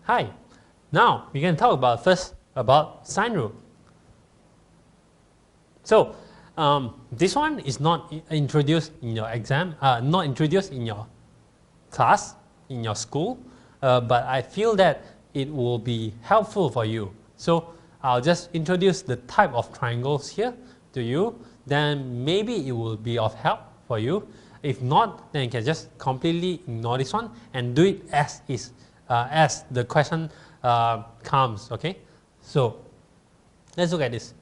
Hi. Now we can talk about first about sine rule. So this one is not introduced in your exam, not introduced in your class, in your school, but I feel that it will be helpful for you. So I'll just introduce the type of triangles here to you, then maybe it will be of help for you. If not, then you can just completely ignore this one and do it as is, as the question comes. Okay, so let's look at this.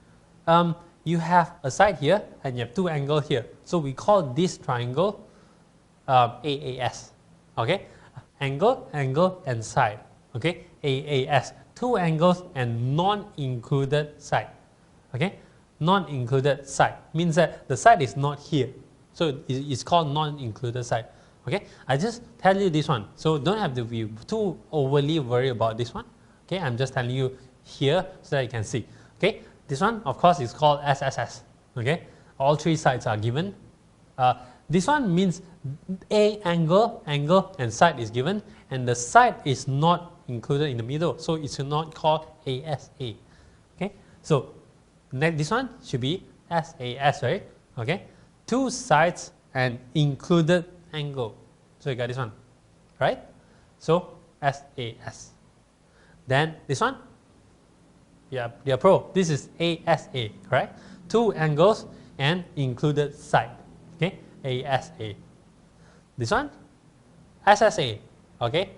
You have a side here and you have two angles here. So we call this triangle AAS. Okay, angle, angle, and side. Okay, AAS. Two angles and non-included side. Okay, non-included side means that the side is not here. So it's called non-included side. Okay, I just tell you this one. So don't have to be too overly worried about this one. Okay, I'm just telling you here so that you can see. Okay, this one of course is called SSS. Okay, all three sides are given. This one means A angle, angle, and side is given, and the side is not included in the middle, so it's not called ASA. Okay, so this one should be SAS, right? Okay, two sides and included angle. So you got this one, right? So SAS. Then this one, yeah, pro. This is ASA, correct? Two angles and included side. Okay, ASA. This one, SSA. Okay,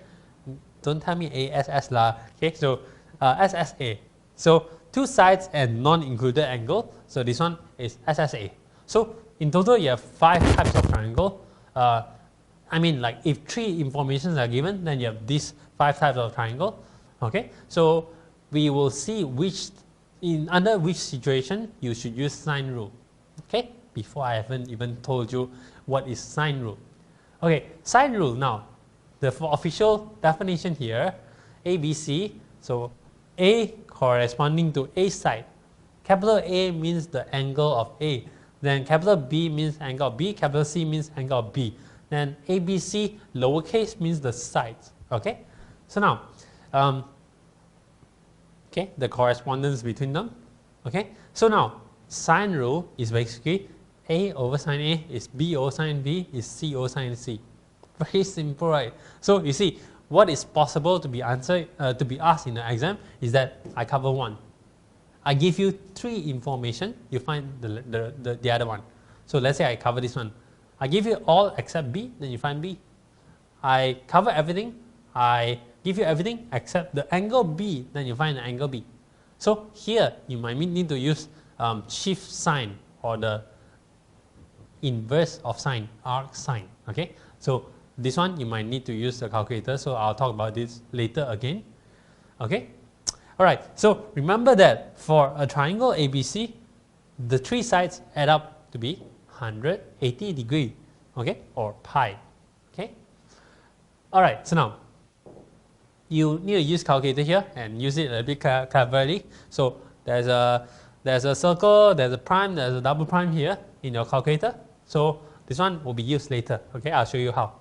don't tell me ASS lah. Okay, so SSA. So two sides and non-included angle. So this one is SSA. So in total, you have 5 types of triangle. I mean, like if 3 informations are given, then you have these 5 types of triangle. Okay, so we will see which under which situation you should use sine rule. Okay, before I haven't even told you what is sine rule. Okay, sine rule now. The official definition here, ABC. So A corresponding to A side. Capital A means the angle of A. Then capital B means angle of B. Capital C means angle of B. Then ABC lowercase means the sides. Okay. So now, okay, the correspondence between them. Okay. So now, sine rule is basically A over sine A is B over sine B is C over sine C. Very simple, right? So you see, what is possible to be answered, to be asked in the exam is that I cover one. I give you 3 information, you find the other one. So let's say I cover this one. I give you all except B, then you find B. I cover everything, I give you everything except the angle B, then you find the angle B. So here you might need to use shift sign or the inverse of sine, arc sine. Okay, so this one you might need to use the calculator, so I'll talk about this later again. Okay, alright, so remember that for a triangle ABC, the 3 sides add up to be 180 degree, okay, or pi. Okay, alright, so now you need to use calculator here and use it a bit cleverly. So there's a circle, there's a prime, there's a double prime here in your calculator. So this one will be used later. Okay, I'll show you how.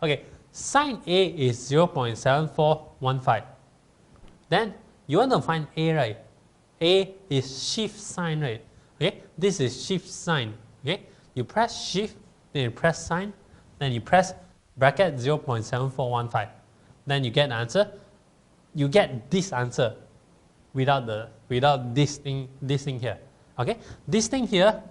Okay, sine A is 0.7415. Then you want to find A, right? A is shift sign, right? Okay, this is shift sign. Okay, you press shift, then you press sign, then you press bracket 0.7415. Then you get the answer. You get this answer without this thing here. Okay, this thing here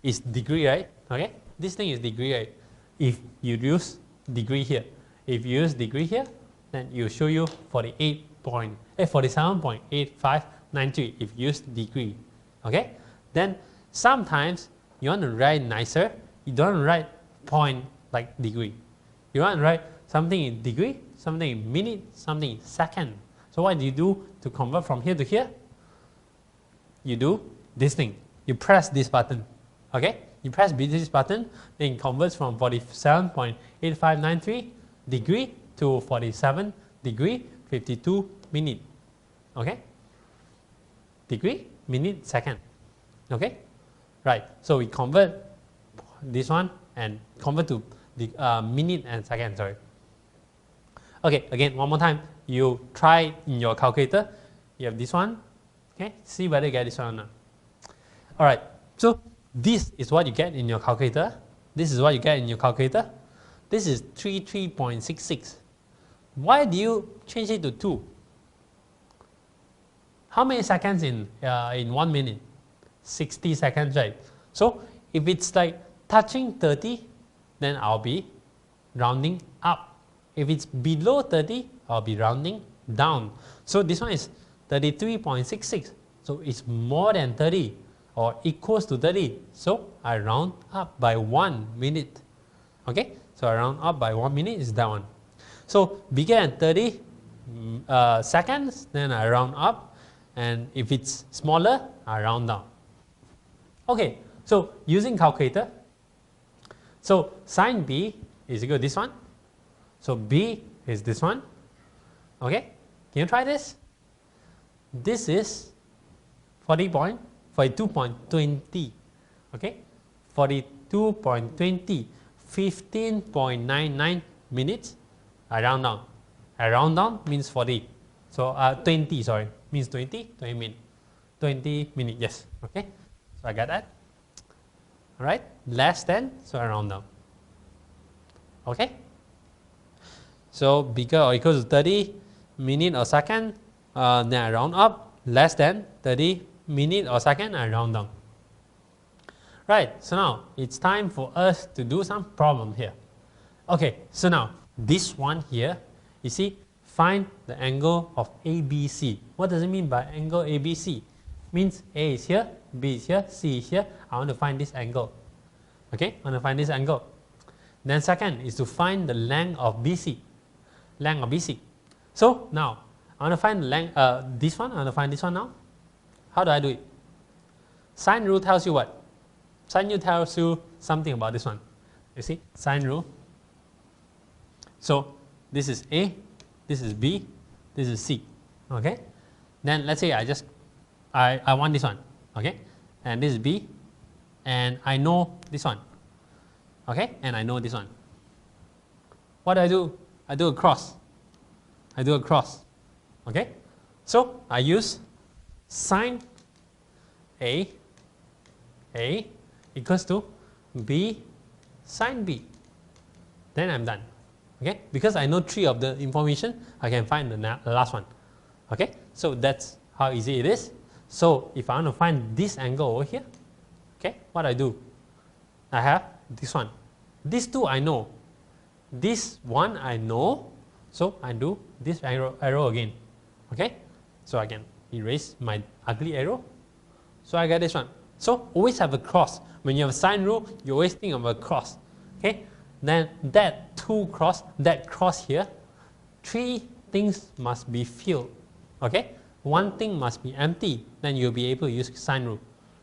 is degree, right? Okay, this thing is degree, right? If you use degree here, if you use degree here, then you show you 47.8593 if you use degree. Okay, then sometimes you want to write nicer. You don't write point like degree. You want to write something in degree, something in minute, something in second. So what do you do to convert from here to here? You do this thing. You press this button. Okay, you press this button, then it converts from 47.8593 degree to 47 degree 52 minute. Okay, degree, minute, second. Okay, right. So we convert this one and convert to the minute and second. Sorry. Okay, again one more time. you try in your calculator. You have this one. Okay, see whether you get this one or not. All right, so this is what you get in your calculator. This is what you get in your calculator. This is 33.66. Why do you change it to 2? How many seconds in 1 minute? 60 seconds, right? So if it's like touching 30, then I'll be rounding up. If it's below 30, I'll be rounding down. So this one is 33.66. So it's more than 30 or equals to 30. So I round up by 1 minute. Okay, so I round up by 1 minute is that one. So bigger than 30 seconds, then I round up, and if it's smaller, I round down. Okay, so using calculator, so sine B is equal to this one. So B is this one. Okay, can you try this? This is 42.20. Okay, 42.20, 15.99 minutes. I round down. I round down means 40. So 20, sorry, means 20 minutes. 20 minutes, yes. Okay, so I got that. All right, less than, so I round down. Okay, so bigger or equal to 30 minutes or second, then I round up. Less than 30 minutes or second, I round down. Right, so now it's time for us to do some problem here. Okay, so now this one here, you see, find the angle of ABC. What does it mean by angle ABC? Means A is here, B is here, C is here. I want to find this angle. Okay, I want to find this angle. Then second is to find the length of BC. Length of BC. So now I want to find the length, this one. I want to find this one now. How do I do it? Sine rule tells you what? Sine rule tells you something about this one. You see, sine rule. So this is A, this is B, this is C. Okay. Then let's say I want this one. Okay. And this is B, and I know this one. Okay. And I know this one. What do? I do a cross. I do a cross. Okay. So I use sine A equals to B sine B. Then I'm done. Okay, because I know 3 of the information, I can find the last one. Okay, so that's how easy it is. So if I want to find this angle over here, okay, what I do? I have this one. These 2 I know. This one I know. So I do this arrow again. Okay, so I can erase my ugly arrow. So I get this one. So always have a cross. When you have a sine rule, you always think of a cross. Okay, then that cross here, 3 things must be filled. Okay, 1 thing must be empty. Then you'll be able to use sine rule.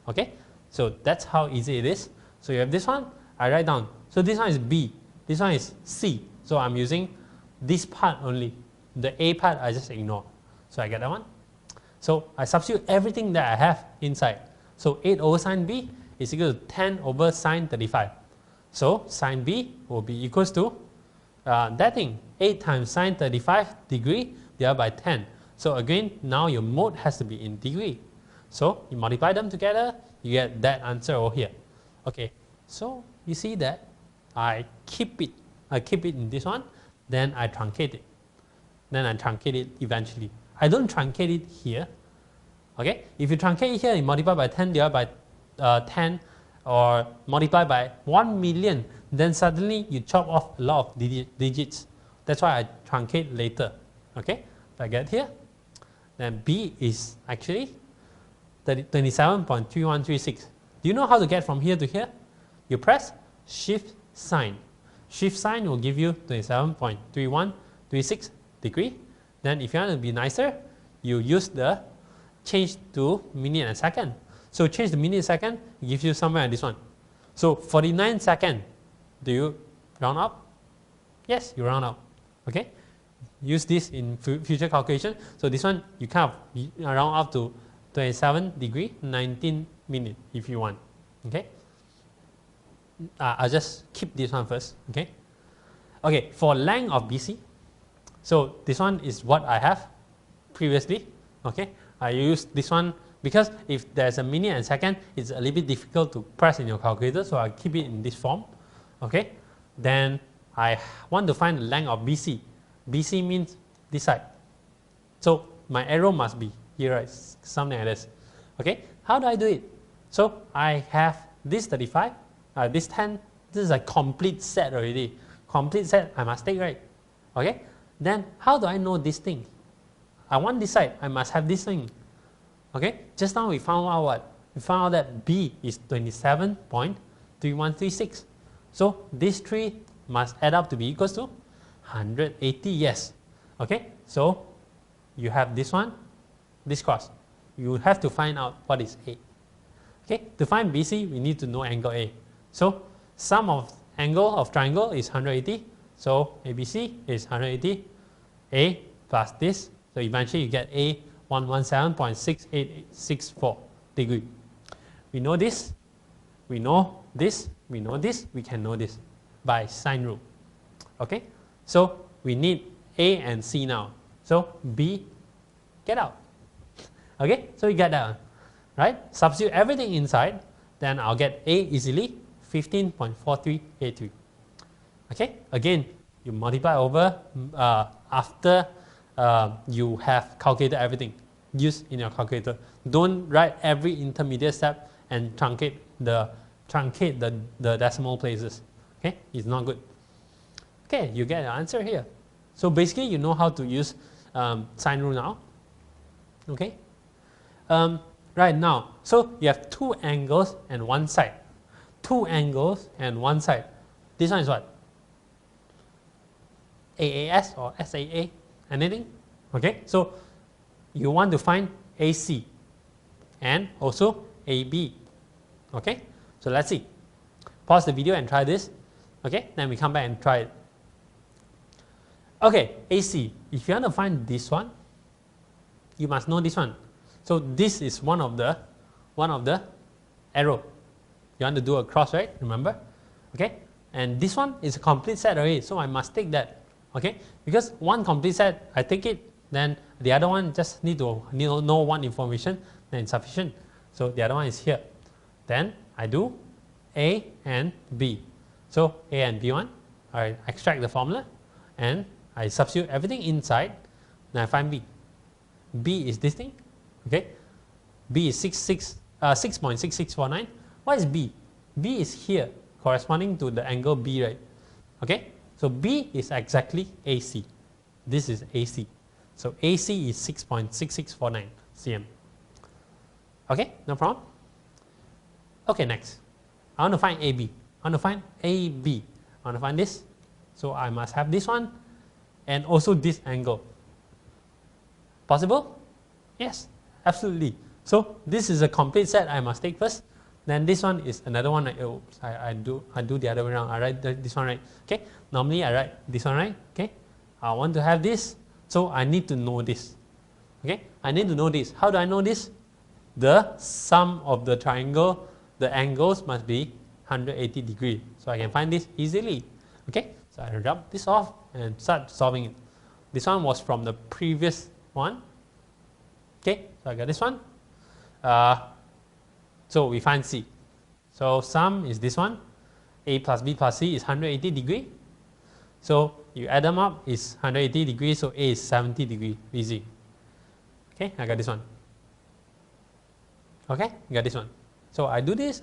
Okay, so that's how easy it is. So you have this one. I write down. So this one is B. This one is C. So I'm using this part only. The A part I just ignore. So I get that one. So I substitute everything that I have inside. So 8 over sine B is equal to 10 over sine 35. So sine B will be equals to that thing, 8 times sine 35 degree divided by 10. So again, now your mode has to be in degree. So you multiply them together, you get that answer over here. Okay, so you see that I keep it in this one, then I truncate it. Then I truncate it eventually. I don't truncate it here. Okay, if you truncate it here, you multiply by 10 divided by 10 or multiply by 1 million, then suddenly you chop off a lot of digits. That's why I truncate later. Okay, so I get here. Then B is actually 27.3136. Do you know how to get from here to here? You press shift sign. Shift sign will give you 27.3136 degree. Then if you want to be nicer, you use the change to minute and second. So change the minute and second, it gives you somewhere like this one. So 49 seconds, do you round up? Yes, you round up. Okay, use this in future calculation. So this one you kind of round up to 27 degree, 19 minutes if you want. Okay, I'll just keep this one first. Okay, for length of BC, So this one is what I have previously. Okay, I use this one because if there's a minute and second, it's a little bit difficult to press in your calculator, so I keep it in this form. Okay, then I want to find the length of BC. BC means this side. So my arrow must be here, right? Something like this. Okay, how do I do it? So I have this 35, this 10. This is a complete set already. Complete set I must take, right? Okay, then how do I know this thing? I want this side, I must have this thing. Okay, just now we found out what? We found out that B is 27.3136. So these three must add up to be equals to 180, yes. Okay, so you have this one, this cross. You have to find out what is A. Okay, to find BC, we need to know angle A. So sum of angle of triangle is 180. So ABC is 180. A plus this. So eventually you get A 117.6864 degree. We know this. We know this. We know this. We can know this by sine rule. Okay. So we need A and C now. So B, get out. Okay. So you get that one. Right? Substitute everything inside. Then I'll get A easily 15.4383. Okay. Again, you multiply over after you have calculated everything. Use in your calculator. Don't write every intermediate step and truncate the decimal places. Okay, it's not good. Okay, you get an answer here. So basically, you know how to use sine rule now. Okay. Right now, so you have two angles and one side. Two angles and one side. This one is what? AAS or SAA? Anything? Okay, so you want to find AC and also AB. Okay, so let's see. Pause the video and try this. Okay, then we come back and try it. Okay, AC. If you want to find this one, you must know this one. So this is one of the arrow. You want to do a cross, right? Remember? Okay, and this one is a complete set already, so I must take that. Okay, because one complete set, I take it, then the other one just need to know one information, then it's sufficient. So the other one is here. Then I do A and B. So A and B1, I extract the formula and I substitute everything inside, then I find B. B is this thing. Okay, B is 6.6649. What is B? B is here, corresponding to the angle B, right? Okay, so B is exactly AC. This is AC. So AC is 6.6649 cm. Okay, no problem. Okay, next. I want to find AB. I want to find AB. I want to find this. So I must have this one and also this angle. Possible? Yes, absolutely. So this is a complete set I must take first. Then this one is another one. I do the other way around. I write this one right. Okay. Normally I write this one right. Okay. I want to have this, so I need to know this. Okay. I need to know this. How do I know this? The sum of the triangle, the angles must be 180 degree. So I can find this easily. Okay. So I rub this off and start solving it. This one was from the previous one. Okay. So I got this one. So we find C. So sum is this one. A plus B plus C is 180 degree. So you add them up, is 180 degrees. So A is 70 degree. Easy. Okay, I got this one. Okay, I got this one. So I do this,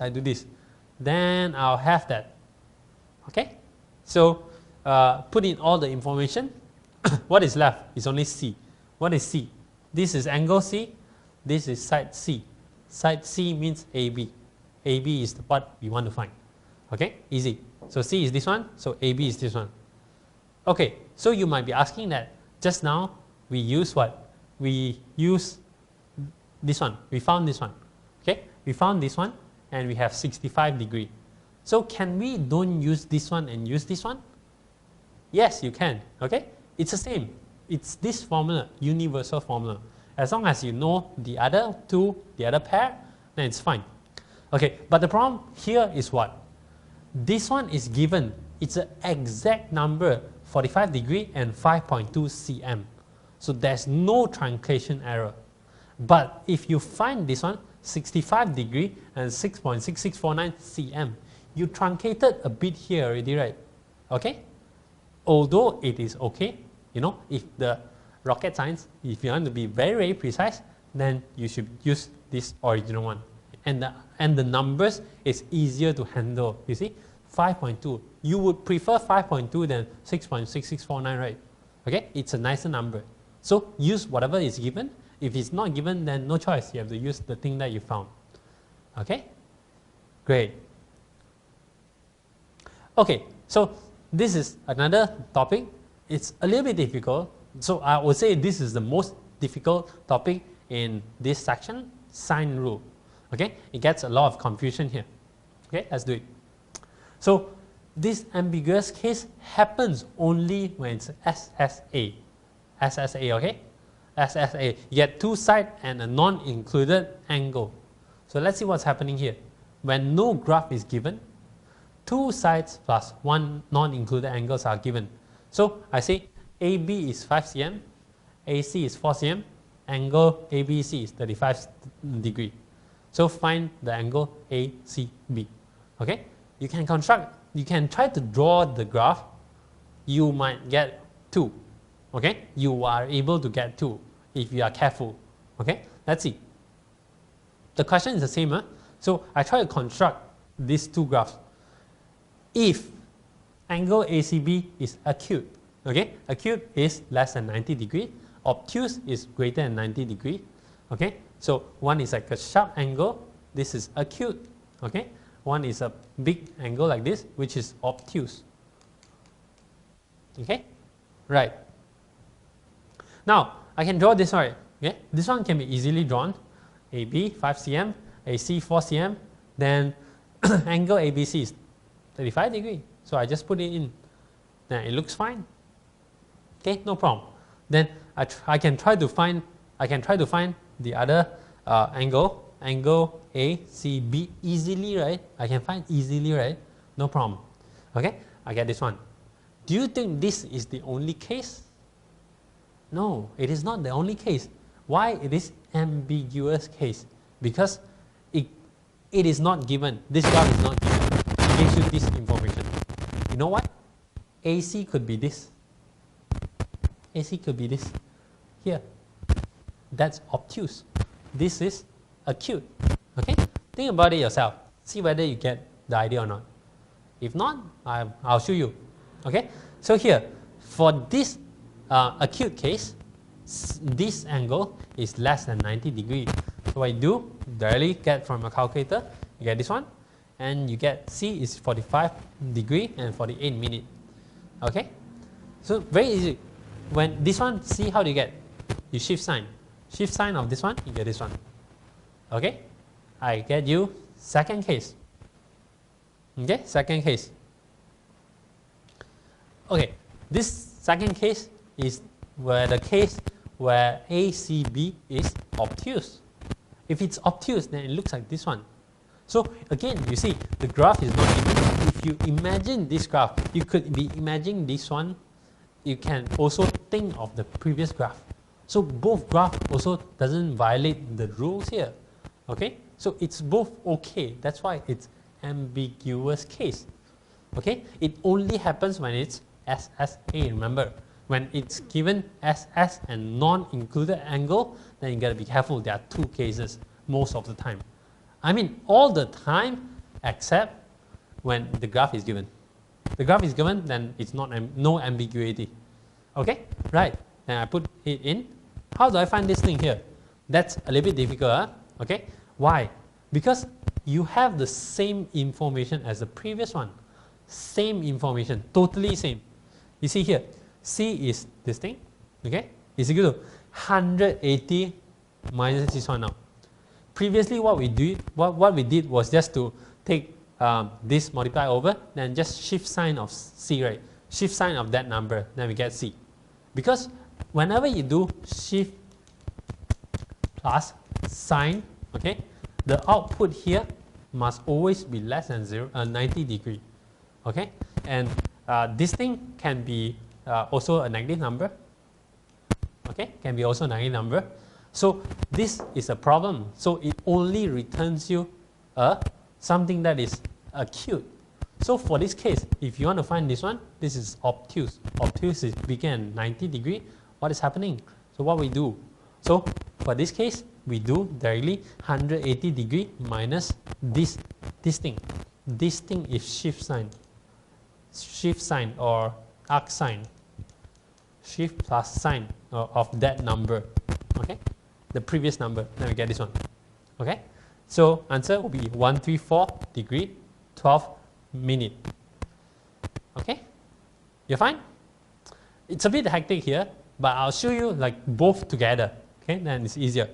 then I'll have that. Okay, so put in all the information. What is left is only C. What is C? This is angle C. This is side C. Side C means AB. AB is what we want to find. Okay, easy. So C is this one, so AB is this one. Okay, so you might be asking that just now we use what? We use this one. We found this one. Okay, we found this one and we have 65 degree. So can we don't use this one and use this one? Yes, you can. Okay, it's the same. It's this formula, universal formula. As long as you know the other two, the other pair, then it's fine. Okay, but the problem here is what? This one is given. It's an exact number 45 degree and 5.2 cm. So there's no truncation error. But if you find this one, 65 degree and 6.6649 cm, you truncated a bit here already, right? Okay? Although it is okay, you know, if the rocket science, if you want to be very, very precise, then you should use this original one. And the numbers is easier to handle, you see? 5.2. You would prefer 5.2 than 6.6649, right? Okay? It's a nicer number. So use whatever is given. If it's not given, then no choice. You have to use the thing that you found. Okay? Great. Okay, so this is another topic. It's a little bit difficult. So I would say this is the most difficult topic in this section, sine rule. Okay? It gets a lot of confusion here. Okay, let's do it. So this ambiguous case happens only when it's SSA. SSA, okay? SSA. You get two sides and a non-included angle. So let's see what's happening here. When no graph is given, two sides plus one non-included angles are given. So I say AB is 5 cm, AC is 4 cm, angle ABC is 35 degree. So find the angle ACB. Okay? You can try to draw the graph. You might get 2. Okay? You are able to get 2 if you are careful. Okay? Let's see. The question is the same. Huh? So I try to construct these two graphs. If angle ACB is acute, okay? Acute is less than 90 degree. Obtuse is greater than 90 degree. Okay? So one is like a sharp angle. This is acute. Okay? One is a big angle like this, which is obtuse. Okay? Right. Now, I can draw this right. Okay? This one can be easily drawn. AB 5 cm, AC 4 cm, then angle ABC is 35 degree. So I just put it in. Then it looks fine. Okay, no problem. Then I can try to find the other angle ACB easily, right? I can find easily, right? No problem. Okay, I get this one. Do you think this is the only case? No, it is not the only case. Why it is ambiguous case? Because it is not given. This graph is not given. It gives you this information. You know what? AC could be this. AC could be this. Here. That's obtuse. This is acute. Okay? Think about it yourself. See whether you get the idea or not. If not, I'll show you. Okay? So here, for this acute case, this angle is less than 90 degree. So what you do, directly get from a calculator, you get this one, and you get C is 45 degree and 48 minute. Okay? So very easy. When this one, see how do you get? You shift sign. Shift sign of this one, you get this one. Okay? I get you second case. Okay? Second case. Okay. This second case is where the case where ACB is obtuse. If it's obtuse, then it looks like this one. So again, you see, the graph is not given. If you imagine this graph, you could be imagining this one. You can also think of the previous graph. So both graph also doesn't violate the rules here. Okay? So it's both okay. That's why it's ambiguous case. Okay? It only happens when it's SSA, remember. When it's given SS and non-included angle, then you gotta be careful. There are two cases most of the time. I mean all the time except when the graph is given. The graph is given, then it's not no ambiguity. Okay? Right. Then I put it in. How do I find this thing here? That's a little bit difficult. Huh? Okay? Why? Because you have the same information as the previous one. Same information. Totally same. You see here. C is this thing. Okay? It's equal to 180 minus this one now. Previously what we did was just to take this multiply over, then just shift sign of C, right? Shift sign of that number, then we get C. Because whenever you do shift plus sign, okay, the output here must always be less than 90 degree. Okay? And this thing can be also a negative number. Okay, can be also a negative number. So this is a problem. So it only returns you something that is acute. So for this case, if you want to find this one, this is obtuse. Obtuse is bigger than 90 degree. What is happening? So what we do? So for this case, we do directly 180 degree minus this thing. This thing is shift sign or arc sign. Shift plus sign of that number. Okay, the previous number. Then we get this one. Okay, so answer will be 134 degree 12 minute. Okay, you're fine? It's a bit hectic here, but I'll show you like both together. Okay, then it's easier.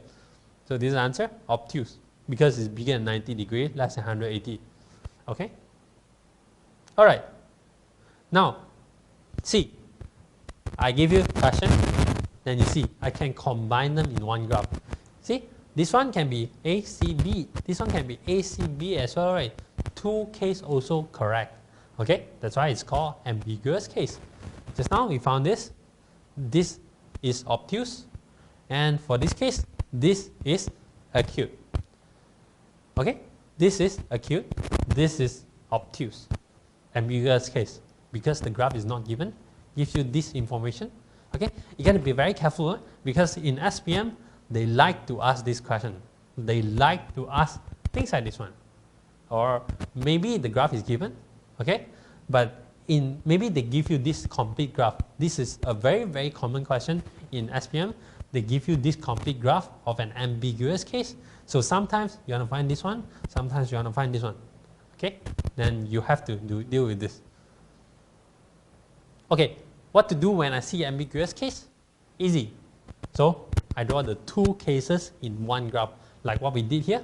So this is the answer, obtuse, because it's bigger than 90 degree, less than 180. Okay. All right. Now, see, I give you a question, then you see I can combine them in one graph. See, this one can be ACB, this one can be ACB as well, right? Two case also correct. Okay, that's why it's called ambiguous case. Just now we found this. This is obtuse, and for this case, this is acute. Okay, this is acute, this is obtuse. Ambiguous case, because the graph is not given, gives you this information. Okay, you got to be very careful because in SPM they like to ask this question. They like to ask things like this one, or maybe the graph is given. Okay, but maybe they give you this complete graph. This is a very common question in SPM. They give you this complete graph of an ambiguous case. So sometimes you want to find this one, sometimes you want to find this one. Okay, then you have to deal with this. Okay, what to do when I see ambiguous case? Easy. So I draw the two cases in one graph, like what we did here.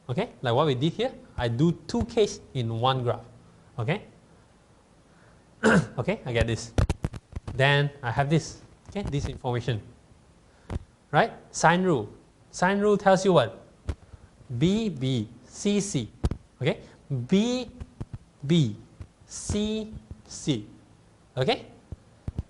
Okay, like what we did here, I do two cases in one graph. Okay. Okay, I get this. Then I have this. Okay, this information. Right? Sine rule. Sine rule tells you what? B, B, C, C. Okay? B, B, C, C. Okay?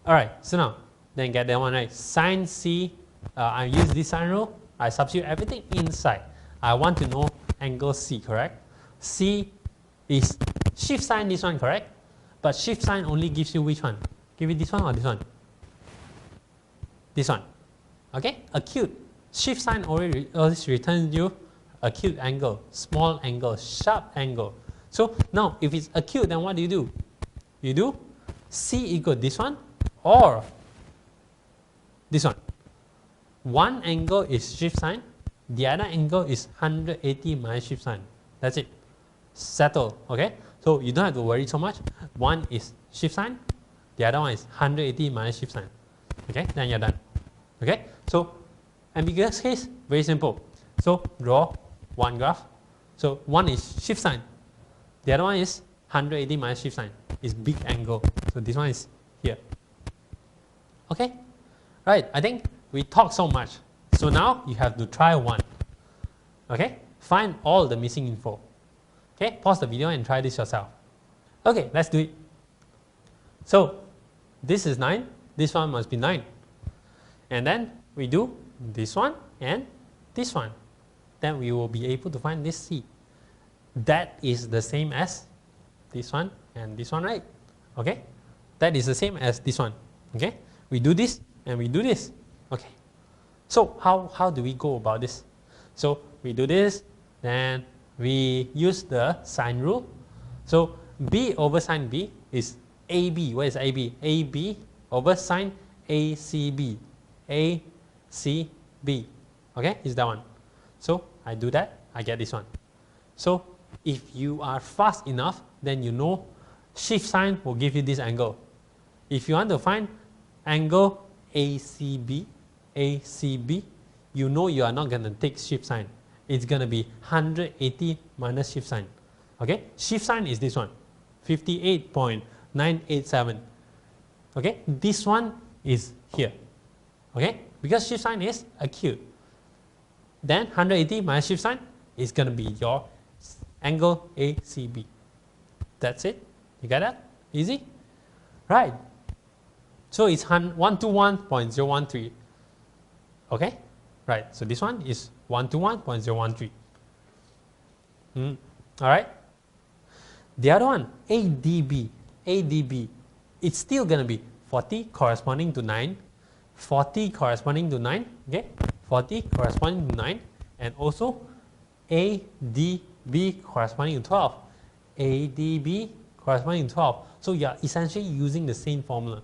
Alright, so now, then get that one right. Sine C, I use this sine rule. I substitute everything inside. I want to know angle C, correct? C is shift sign this one, correct? But shift sign only gives you which one? Give you this one or this one? This one. Okay? Acute. Shift sign always returns you acute angle, small angle, sharp angle. So now if it's acute, then what do? You do C equal this one or this one. One angle is shift sign, the other angle is 180 minus shift sign. That's it. Settle. Okay? So you don't have to worry so much. One is shift sign, the other one is 180 minus shift sign. Okay? Then you're done. Okay? So ambiguous case, very simple. So draw one graph. So one is shift sign, the other one is 180 minus shift sign. It's big angle. So this one is here. Okay? Right, I think we talked so much. So now you have to try one. Okay? Find all the missing info. Okay? Pause the video and try this yourself. Okay, let's do it. So this is 9. This one must be 9. And then we do this one and this one. Then we will be able to find this C. That is the same as this one and this one, right? Okay? That is the same as this one. Okay? We do this and we do this. Okay. So how do we go about this? So we do this, then we use the sine rule. So B over sine B is AB. Where is AB? AB over sine ACB. ACB. Okay, is that one. So I do that, I get this one. So if you are fast enough, then you know shift sign will give you this angle. If you want to find angle ACB, you know you are not going to take shift sign. It's going to be 180 minus shift sign. Okay, shift sign is this one, 58.987. Okay, this one is here. Okay, because shift sign is acute. Then 180 minus shift sign is going to be your angle ACB. That's it. You got that? Easy? Right. So it's 121.013. Okay, right. So this one is 121.013. All right. The other one, ADB, it's still going to be 40 corresponding to 9, 40 corresponding to 9, okay, 40 corresponding to 9, and also ADB corresponding to 12, ADB corresponding to 12. So you are essentially using the same formula.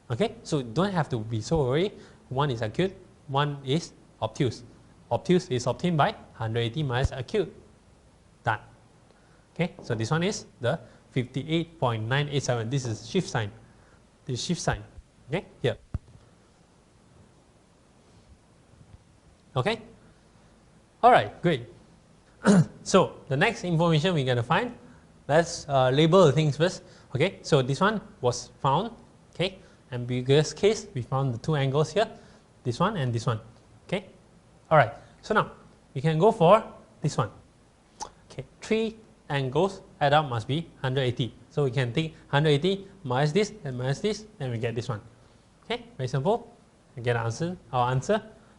Okay, so don't have to be so worried. One is acute, one is obtuse. Obtuse is obtained by 180 minus acute. Done. Okay, so this one is the 58.987. This is shift sign. This is shift sign. Okay, here. Okay. All right, great. So the next information we're going to find, let's label the things first. Okay, so this one was found. Okay, ambiguous case, we found the two angles here, this one and this one. Okay, all right. So now we can go for this one. Okay, three angles add up must be 180. So we can take 180 minus this and minus this, and we get this one. Okay, very simple. We get our answer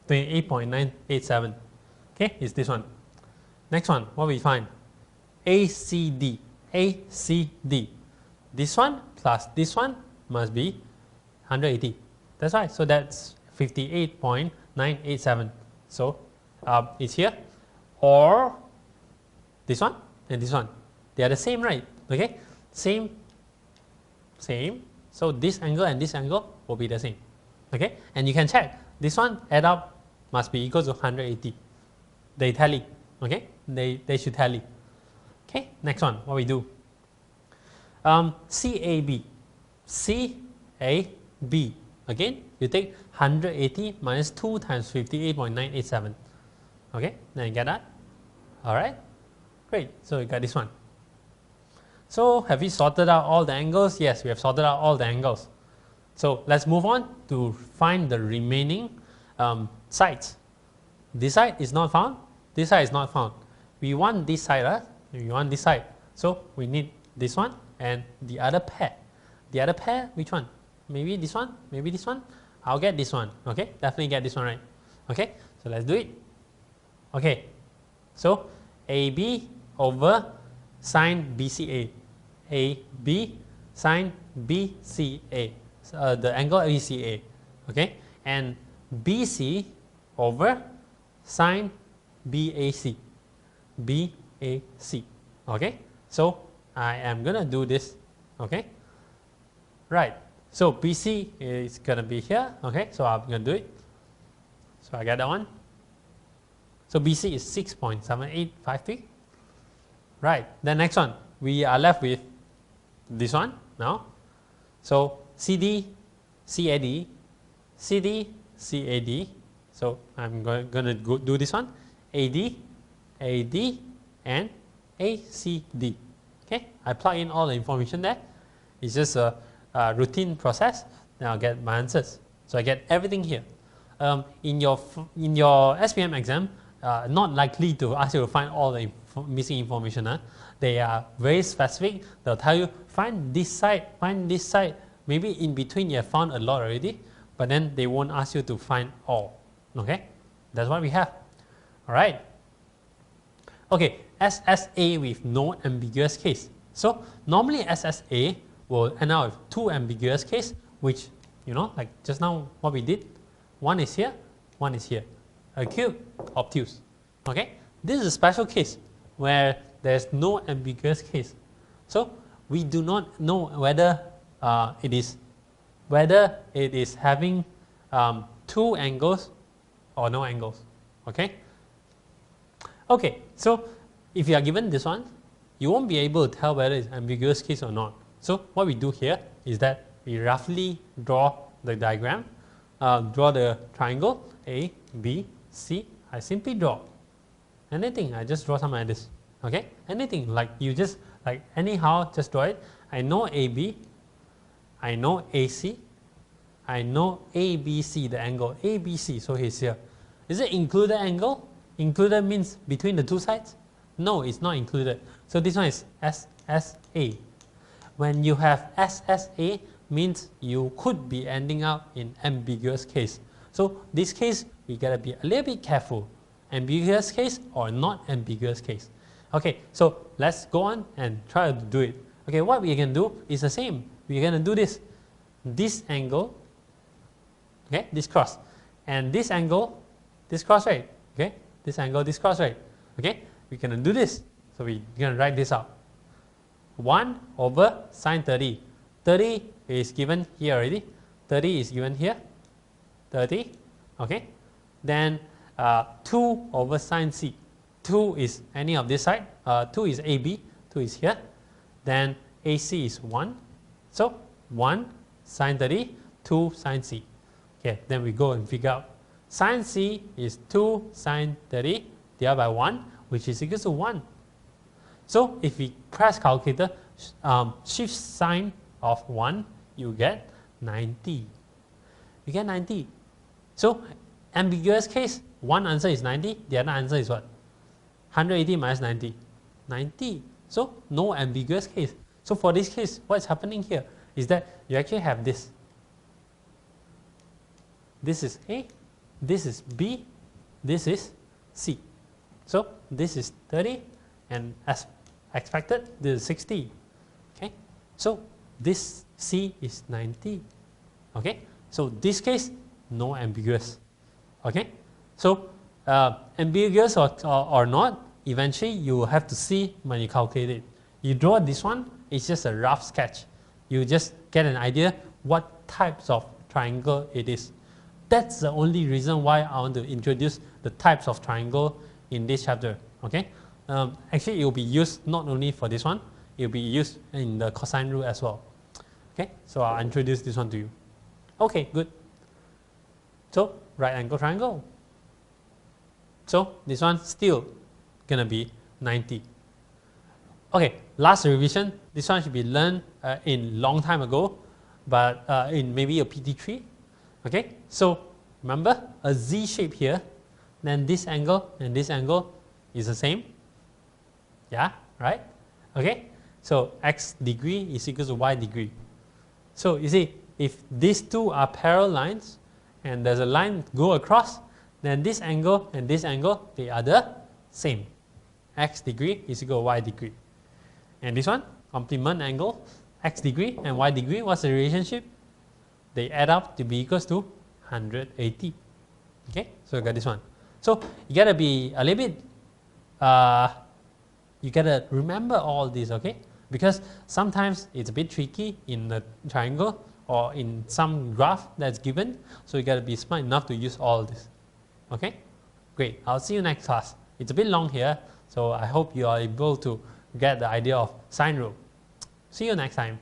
28.987. Okay, is this one. Next one, what we find? ACD. This one plus this one must be 180. That's right. So that's 58.987. So it's here. Or this one and this one. They are the same, right? Okay, same. So this angle and this angle will be the same. Okay, and you can check. This one add up must be equal to 180. They tally. Okay, they should tally. Okay, next one, what we do? CAB. Again, you take 180 minus 2 times 58.987. Okay, then you get that. All right, great. So you got this one. So have we sorted out all the angles? Yes, we have sorted out all the angles. So let's move on to find the remaining sides. This side is not found. This side is not found. We want this side. We want this side. So we need this one and the other pair. The other pair, which one? Maybe this one. Maybe this one. I'll get this one. Okay, definitely get this one right. Okay, so let's do it. Okay, so AB over sine BCA. AB sine BCA. The angle BCA. Okay, and BC over sine BAC. BAC. Okay, so I am gonna do this. Okay, right. So BC is gonna be here. Okay, so I'm gonna do it. So I get that one. So BC is 6.7853. Right. Then next one, we are left with this one now. So CD, CAD, CD, CAD. So I'm going to do this one. AD, AD, and ACD. Okay, I plug in all the information there. It's just a routine process. Then I'll get my answers. So I get everything here. In your SPM exam, not likely to ask you to find all the missing information. They are very specific. They'll tell you find this side, find this side. Maybe in between you have found a lot already, but then they won't ask you to find all. Okay, that's what we have. All right. Okay, SSA with no ambiguous case. So normally SSA will end up with two ambiguous case, which, you know, like just now what we did. One is here, one is here. Acute, obtuse. Okay, this is a special case where there's no ambiguous case. So we do not know whether it is having two angles or no angles. Okay. Okay, so if you are given this one, you won't be able to tell whether it's ambiguous case or not. So what we do here is that we roughly draw the diagram, draw the triangle A, B, C. I simply draw anything. I just draw something like this. Okay, anything like you just like anyhow just draw it. I know AB, I know AC, I know ABC, the angle ABC. So he's here. Is it included angle? Included means between the two sides? No, it's not included. So this one is SSA. When you have SSA, means you could be ending up in ambiguous case. So this case, we gotta be a little bit careful. Ambiguous case or not ambiguous case. Okay, so let's go on and try to do it. Okay, what we can do is the same. We're gonna do this angle, okay, this cross, and this angle, this cross, right? Okay, this angle, this cross, right? Okay, we're gonna do this. So we're gonna write this out. 1 over sine 30. 30 is given here already. 30 is given here. 30. Okay. Then 2 over sine c. 2 is any of this side. 2 is AB. 2 is here. Then AC is 1. So 1 sine 30, 2 sine c. Okay. Then we go and figure out. Sine c is 2 sine 30 divided by 1, which is equal to 1. So if we press calculator, shift sign of 1, you get 90. You get 90. So ambiguous case, one answer is 90, the other answer is what? 180 minus 90. 90. So no ambiguous case. So for this case, what's happening here is that you actually have this. This is A, this is B, this is C. So this is 30, and as expected, this is 60. Okay, so this C is 90. Okay, so this case, no ambiguous. Okay, so ambiguous or not, eventually you have to see when you calculate it. You draw this one, it's just a rough sketch. You just get an idea what types of triangle it is. That's the only reason why I want to introduce the types of triangle in this chapter. Okay, actually it will be used not only for this one, it will be used in the cosine rule as well. Okay, so I'll introduce this one to you. Okay, good. So right angle triangle. So this one still gonna be 90. Okay, last revision. This one should be learned in long time ago, but in maybe a PT3. Okay, so remember a Z shape here, then this angle and this angle is the same. Yeah, right? Okay, so x degree is equal to y degree. So you see, if these two are parallel lines and there's a line go across, then this angle and this angle, they are the same. X degree is equal to y degree. And this one, complement angle, x degree and y degree, what's the relationship? They add up to be equals to 180. Okay, so you got this one. So you gotta be a little bit, you gotta remember all this, okay? Because sometimes it's a bit tricky in a triangle or in some graph that's given. So you gotta be smart enough to use all this. Okay, great. I'll see you next class. It's a bit long here, so I hope you are able to get the idea of sine rule. See you next time.